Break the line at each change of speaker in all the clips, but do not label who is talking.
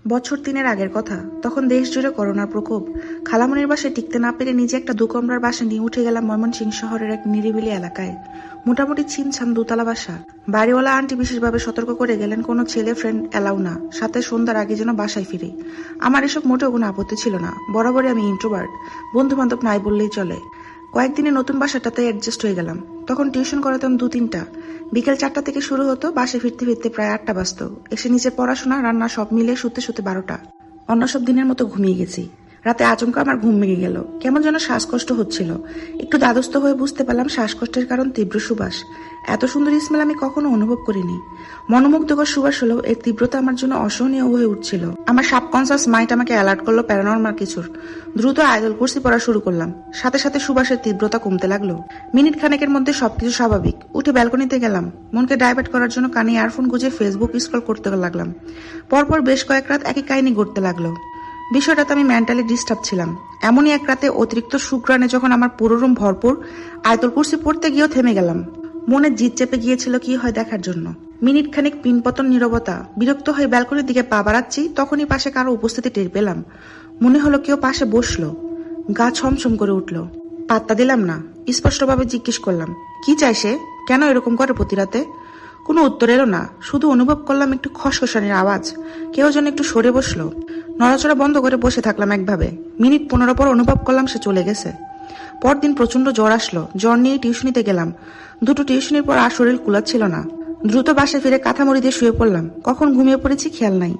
বছর 3 আগের কথা। তখন দেশ জুড়ে করোনার প্রকোপ। খালামনির বাসায় টিকতে না পেরে নিজে একটা 2 কামরার বাসা নিয়ে উঠে গেলাম ময়মনসিংহ শহরের এক নিরিবিলি এলাকায়। মোটামুটি ছিমছাম 2 তলা বাসা। বাড়িওয়ালা আন্টি বিশেষভাবে সতর্ক করে গেলেন, কোনো ছেলে ফ্রেন্ড এলাও না, সাথে সন্ধ্যার আগে যেন বাসায় ফিরি। আমার এসব মোটেও কোনো আপত্তি ছিল না, বরাবরই আমি ইন্ট্রোভার্ট, বন্ধু বান্ধব নাই বললেই চলে। কয়েকদিনে নতুন বাসাটাতে অ্যাডজাস্ট হয়ে গেলাম। তখন টিউশন করাতাম 2-3টা। বিকেল 4টা থেকে শুরু হতো, বাসে ফিরতে ফিরতে প্রায় 8টা বাজত। এসে নিজের পড়াশোনা রান্না সব মিলে শুতে শুতে 12টা। অন্য সব দিনের মতো ঘুমিয়ে গেছি। রাতে আচমকা আমার ঘুম ভেঙে গেল, কেমন যেন শ্বাসকষ্ট হচ্ছিল। একটু দ্বাদস্থ হয়ে বুঝতে পারলাম শ্বাসকষ্টের কারণ তীব্র সুবাস। এত সুন্দর স্মেল আমি কখনো অনুভব করিনি। মনোমুগ্ধকর সুবাস হলেও এর তীব্রতা আমার জন্য অসহনীয় হয়ে উঠছিল। আমার সাবকনসিয়াস মাইন্ড আমাকে অ্যালার্ট করলো প্যারানর্মাল কিছুর। দ্রুত আয়াতুল কুরসি পড়া শুরু করলাম। সাথে সাথে সুবাসের তীব্রতা কমতে লাগলো। মিনিট খানেকের মধ্যে সবকিছু স্বাভাবিক। উঠে ব্যালকনিতে গেলাম। মনকে ডাইভার্ট করার জন্য কানে ইয়ারফোন গুঁজে ফেসবুক স্ক্রল করতে লাগলাম। পরপর বেশ কয়েক রাত একই কাহিনী ঘটতে লাগলো। বিষয়টাতে আমি মেন্টালি ডিস্টার্ব ছিলাম। এমনই এক রাতে অতিরিক্ত সুগ্রাণে যখন আমার পুরো রুম ভরপুর, আয়াতুল কুরসি পড়তে গিয়েও থেমে গেলাম। মনে জিদ চেপে গিয়েছিল কি হয় দেখার জন্য। মিনিট খানিক পিনপতন নীরবতা। বিরক্ত হয়ে ব্যালকনির দিকে পা বাড়াচ্ছি, তখনই পাশে কারো উপস্থিতি টের পেলাম। মনে হলো কেউ পাশে বসলো। গা ছমছম করে উঠল। পাত্তা দিলাম না। স্পষ্টভাবে জিজ্ঞেস করলাম, কি চাই সে, কেন এরকম করে প্রতি রাতে? কোনো উত্তর এলো না। শুধু অনুভব করলাম একটু খসখসানির আওয়াজ। কেউ যেন একটু সরে বসলো। নড়াচড়া বন্ধ করে বসে থাকলাম একভাবে। মিনিট 15 পর অনুভব করলাম সে চলে গেছে। পরদিন প্রচন্ড জ্বর আসলো। জ্বর নিয়ে টিউশনিতে গেলাম। 2টো টিউশনির পর আর শরীর কুলাচ্ছিল না। দ্রুত বাসায় ফিরে কাঁথা মুড়ি দিয়ে শুয়ে পড়লাম। কখন ঘুমিয়ে পড়েছি খেয়াল নাই।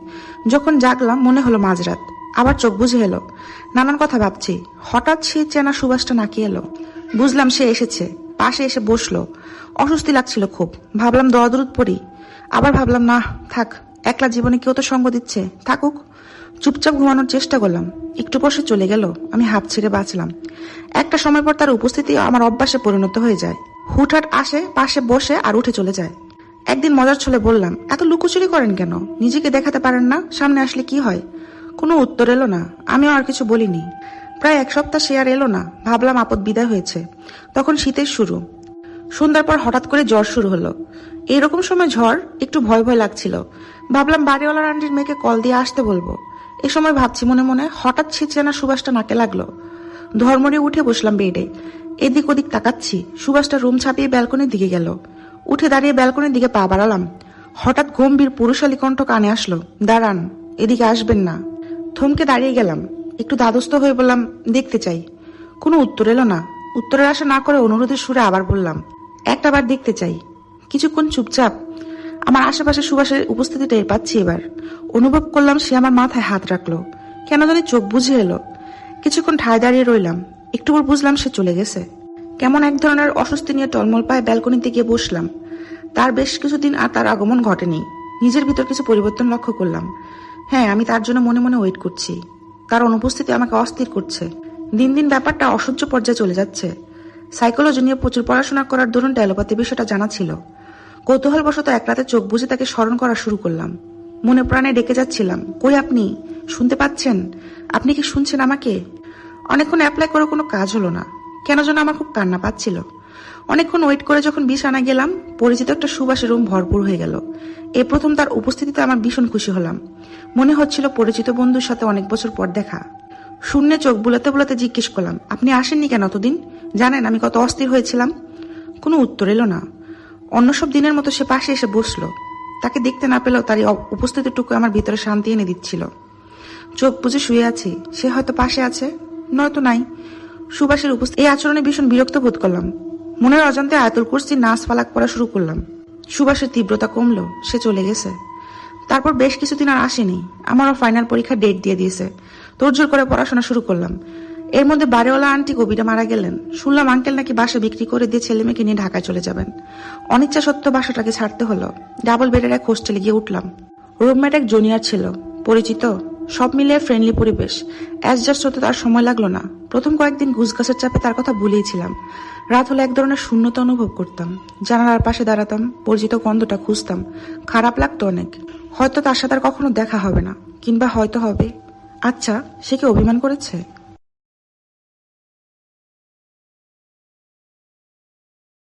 যখন জাগলাম মনে হলো মাঝরাত। আবার চোখ বুঝে এলো। নানান কথা ভাবছি। হঠাৎ সে চেনা সুবাসটা নাকি এলো। বুঝলাম সে এসেছে। পাশে এসে বসলো। অস্বস্তি লাগছিল খুব। ভাবলাম দোয়া দরুদ পড়ি। আবার ভাবলাম না, থাক, একলা জীবনে কেউ তো সঙ্গ দিচ্ছে, থাকুক। চুপচাপ ঘুমানোর চেষ্টা করলাম। একটু পর সে চলে গেল। আমি হাঁপ ছেড়ে বাঁচলাম। একটা সময় পর তার উপস্থিতি আমার অভ্যাসে পরিণত হয়ে যায়। হুটহাট আসে, পাশে বসে আর উঠে চলে যায়। একদিন মজার ছলে বললাম, এত লুকোচুরি করেন কেন? নিজেকে দেখাতে পারেন না? সামনে আসলে কি হয়? কোনো উত্তর এলো না। আমিও আর কিছু বলিনি। প্রায় 1 সপ্তাহ সে আর এলো না। ভাবলাম আপদ বিদায় হয়েছে। তখন শীতের শুরু। সন্ধ্যার পর হঠাৎ করে জ্বর শুরু হলো। এইরকম সময় ঝড়, একটু ভয় ভয় লাগছিল। ভাবলাম বাড়িওয়ালার আন্টির মেয়েকে কল দিয়ে আসতে বলবো। এ সময় ভাবছি মনে মনে, হঠাৎ ছিচেনা সুবাসটা নাকে লাগলো। ধর্মরে উঠে বসলাম বেডে। এদিক ওদিক তাকাচ্ছি। সুবাসটা রুম ছাপিয়ে ব্যালকনির দিকে গেল। উঠে দাঁড়িয়ে ব্যালকনির দিকে পা বাড়ালাম। হঠাৎ গম্ভীর পুরুষালী কণ্ঠ কানে আসলো, দাঁড়ান, এদিকে আসবেন না। থমকে দাঁড়িয়ে গেলাম। একটু দ্বাদস্থ হয়ে বললাম, দেখতে চাই। কোনো উত্তর এলো না। উত্তরের আশা না করে অনুরোধের সুরে আবার বললাম, একটাবার দেখতে চাই। কিছুক্ষণ চুপচাপ। আমার আশেপাশে সুবাসের উপস্থিতি টের পাচ্ছি এবার। অনুভব করলাম সে আমার মাথায় হাত রাখলো। কেন জানি চোখ বুঝে এলো। কিছুক্ষণ ঠায় দাঁড়িয়ে রইলাম। একটু পর বুঝলাম সে চলে গেছে। কেমন এক ধরনের অস্বস্তি নিয়ে টলমল পায়ে ব্যালকনিতে গিয়ে বসলাম। তার বেশ কিছুদিন আর তার আগমন ঘটেনি। নিজের ভিতর কিছু পরিবর্তন লক্ষ্য করলাম। হ্যাঁ, আমি তার জন্য মনে মনে ওয়েট করছি। তার অনুপস্থিতি আমাকে অস্থির করছে। দিন দিন ব্যাপারটা অসহ্য পর্যায়ে চলে যাচ্ছে। সাইকোলজি নিয়ে প্রচুর পড়াশোনা করার দরুন টেলোপ্যাথি বিষয়টা জানা ছিল। কৌতূহলবশত এক রাতে চোখ বুঝে তাকে স্মরণ করা শুরু করলাম। মনে প্রাণে ডেকে যাচ্ছিলাম, কই আপনি? শুনতে পাচ্ছেন? আপনি কি শুনছেন আমাকে? অনেকক্ষণ অ্যাপ্লাই করে কোনো কাজ হলো না। কেন যেন আমার খুব কান্না পাচ্ছিল। অনেকক্ষণ ওয়েট করে যখন বিছানা গেলাম, পরিচিত একটা সুবাসের রুম ভরপুর হয়ে গেল। এই প্রথম তার উপস্থিতিতে আমার ভীষণ খুশি হলাম। মনে হচ্ছিল পরিচিত বন্ধুর সাথে অনেক বছর পর দেখা। শূন্যে চোখ বুলাতে বুলাতে জিজ্ঞেস করলাম, আপনি আসেননি কেন এতদিন? জানেন আমি কত অস্থির হয়েছিলাম? কোনো উত্তর এলো না। অন্য সব দিনের মতো সে পাশে এসে বসলো। তাকে দেখতে না পেলেও তার উপস্থিতিটুকু আমার ভিতরে শান্তি এনে দিচ্ছিল। চোখ বুঝে শুয়ে আছি, সে হয়তো পাশে আছে, নয়তো নাই। সুবাসের উপস্থিতি এই আচরণে ভীষণ বিরক্ত বোধ করলাম। মনের অজান্তে আয়াতুল কুরসির নাস ফালাক পড়া শুরু করলাম। সুবাসের তীব্রতা কমলো, সে চলে গেছে। তারপর বেশ কিছুদিন আর আসেনি। আমারও ফাইনাল পরীক্ষা ডেট দিয়ে দিয়েছে। তোড়জোড় করে পড়াশোনা শুরু করলাম। এর মধ্যে বাড়িওয়ালা আন্টি কবিরা মারা গেলেন। শুনলাম আঙ্কেল নাকি বাসা বিক্রি করে দিয়ে ছেলে মেয়েকে নিয়ে ঢাকায় চলে যাবেন। অনিচ্ছা সত্ত্বেও বাসাটাকে ছাড়তে হলো। ডাবল বেডের এক হোস্টেলে গিয়ে উঠলাম। রুমমেট এক জুনিয়র ছিল, পরিচিত, সব মিলিয়ে ফ্রেন্ডলি পরিবেশ। অ্যাডজাস্ট হতে তার সময় লাগলো না। প্রথম কয়েকদিন ঘুসঘাসের চাপে তার কথা ভুলিয়েছিলাম। রাত হলে এক ধরনের শূন্যতা অনুভব করতাম। জানালার পাশে দাঁড়াতাম, পরিচিত গন্ধটা খুঁজতাম। খারাপ লাগতো অনেক। হয়তো তার সাথে আর কখনো দেখা হবে না, কিংবা হয়তো হবে। আচ্ছা, সে কি অভিমান করেছে?